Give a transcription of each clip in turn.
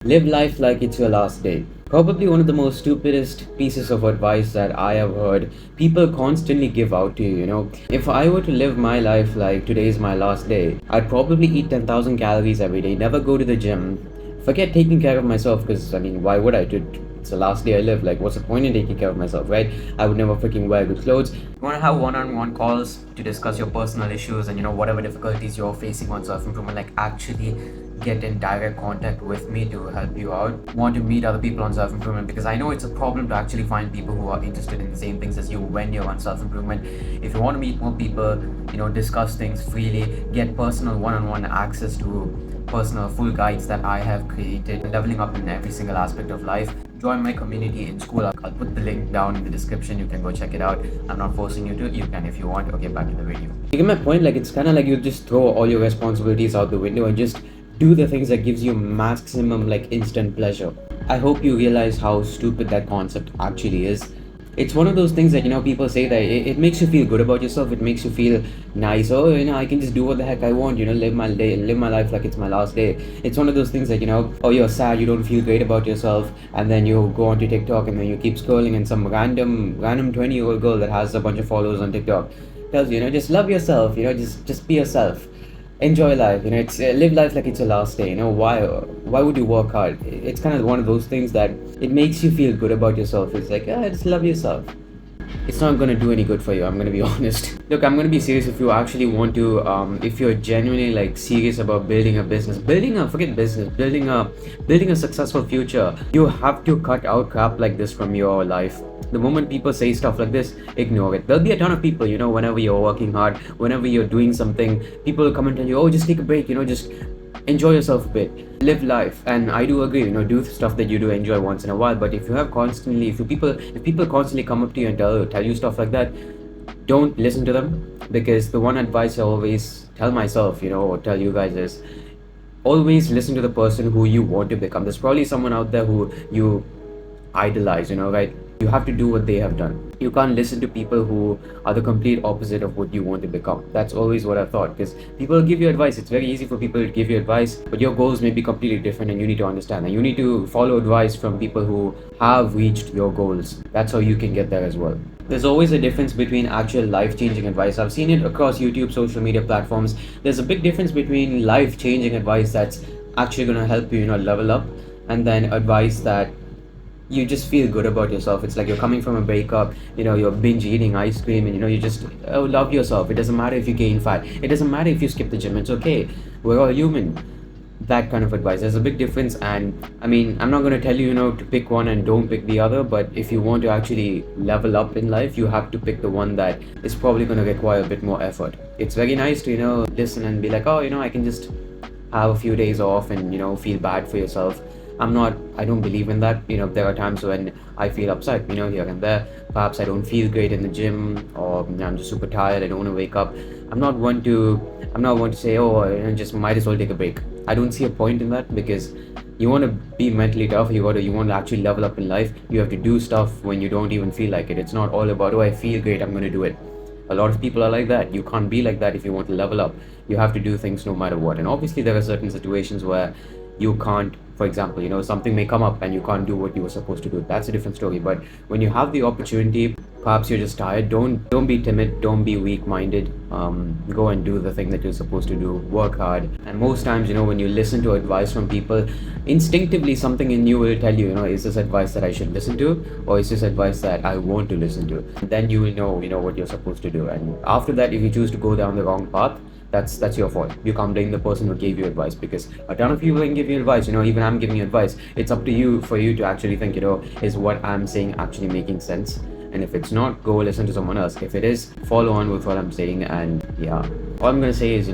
Live life like it's your last day. Probably one of the most stupidest pieces of advice that I have heard people constantly give out to you. If I were to live my life like today is my last day, I'd probably eat 10,000 calories every day, never go to the gym, forget taking care of myself because, I mean, why would I? It's the last day I live. Like, what's the point in taking care of myself, right? I would never freaking wear good clothes. You want to have one-on-one calls to discuss your personal issues and, whatever difficulties you're facing on self-improvement, like actually get in direct contact with me to help you out. Want to meet other people on self improvement because I know it's a problem to actually find people who are interested in the same things as you when you're on self improvement. If you want to meet more people, discuss things freely, get personal one on one access to personal full guides that I have created, leveling up in every single aspect of life. Join my community in Skool. I'll put the link down in the description. You can go check it out. I'm not forcing you to. You can if you want. Okay, back to the video. You get my point? Like, it's kind of like you just throw all your responsibilities out the window and just do the things that gives you maximum like instant pleasure. I hope you realize how stupid that concept actually is. It's one of those things that people say that it makes you feel good about yourself. It makes you feel nice. Oh, I can just do what the heck I want. Live my day, live my life like it's my last day. It's one of those things that oh, you're sad, you don't feel great about yourself, and then you go onto TikTok and then you keep scrolling, and some random 20-year-old girl that has a bunch of followers on TikTok tells you, just love yourself. Just be yourself, enjoy life. It's live life like it's your last day. Why would you work hard? It's kind of one of those things that it makes you feel good about yourself. It's like, just love yourself. It's not going to do any good for you, I'm going to be honest. Look, I'm going to be serious. If you actually want to if you're genuinely like serious about building a business, building a successful future, you have to cut out crap like this from your life. The moment people say stuff like this, ignore it. There'll be a ton of people, whenever you're working hard, whenever you're doing something, people will come and tell you, oh, just take a break, just enjoy yourself a bit, live life. And I do agree, do stuff that you do enjoy once in a while. But if people constantly come up to you and tell you stuff like that, don't listen to them. Because the one advice I always tell myself, or tell you guys is, always listen to the person who you want to become. There's probably someone out there who you idolize, right? You have to do what they have done. You can't listen to people who are the complete opposite of what you want to become. That's always what I've thought, because people give you advice. It's very easy for people to give you advice, but your goals may be completely different, and you need to understand that. You need to follow advice from people who have reached your goals. That's how you can get there as well. There's always a difference between actual life-changing advice. I've seen it across YouTube, social media platforms. There's a big difference between life-changing advice that's actually going to help you, level up, and then advice that you just feel good about yourself. It's like you're coming from a breakup, you're binge eating ice cream, and you just love yourself. It doesn't matter if you gain fat, it doesn't matter if you skip the gym, it's okay, we're all human. That kind of advice, there's a big difference. And I mean, I'm not going to tell you, to pick one and don't pick the other, but if you want to actually level up in life, you have to pick the one that is probably going to require a bit more effort. It's very nice to listen and be like, oh, I can just have a few days off and feel bad for yourself. I don't believe in that. There are times when I feel upset, here and there. Perhaps I don't feel great in the gym, or I'm just super tired, I don't want to wake up. I'm not one to say, oh, just might as well take a break. I don't see a point in that, because you want to be mentally tough, you want to actually level up in life. You have to do stuff when you don't even feel like it. It's not all about, oh, I feel great, I'm going to do it. A lot of people are like that. You can't be like that if you want to level up. You have to do things no matter what. And obviously there are certain situations where you can't. For example, something may come up and you can't do what you were supposed to do. That's a different story. But when you have the opportunity, perhaps you're just tired, don't be timid, don't be weak-minded. Go and do the thing that you're supposed to do. Work hard. And most times, when you listen to advice from people, instinctively something in you will tell you, is this advice that I should listen to, or is this advice that I want to listen to? And then you will know, what you're supposed to do. And after that, if you choose to go down the wrong path, that's your fault. You can't blame the person who gave you advice, because a ton of people can give you advice. Even I'm giving you advice. It's up to you for you to actually think, is what I'm saying actually making sense? And if it's not, go listen to someone else. If it is, follow on with what I'm saying. And yeah, all I'm gonna say is,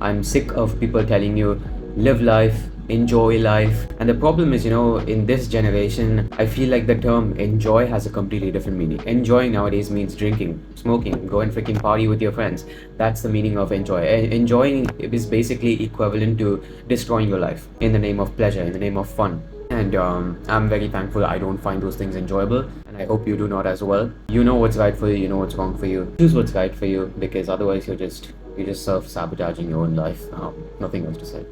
I'm sick of people telling you live life, enjoy life. And the problem is, in this generation, I feel like the term enjoy has a completely different meaning. Enjoy nowadays means drinking, smoking, go and freaking party with your friends. That's the meaning of enjoy. Enjoying is basically equivalent to destroying your life in the name of pleasure, in the name of fun. And I'm very thankful I don't find those things enjoyable, and I hope you do not as well. You know what's right for you, you know what's wrong for you. Choose what's right for you, because otherwise you're just self-sabotaging your own life. Nothing else to say.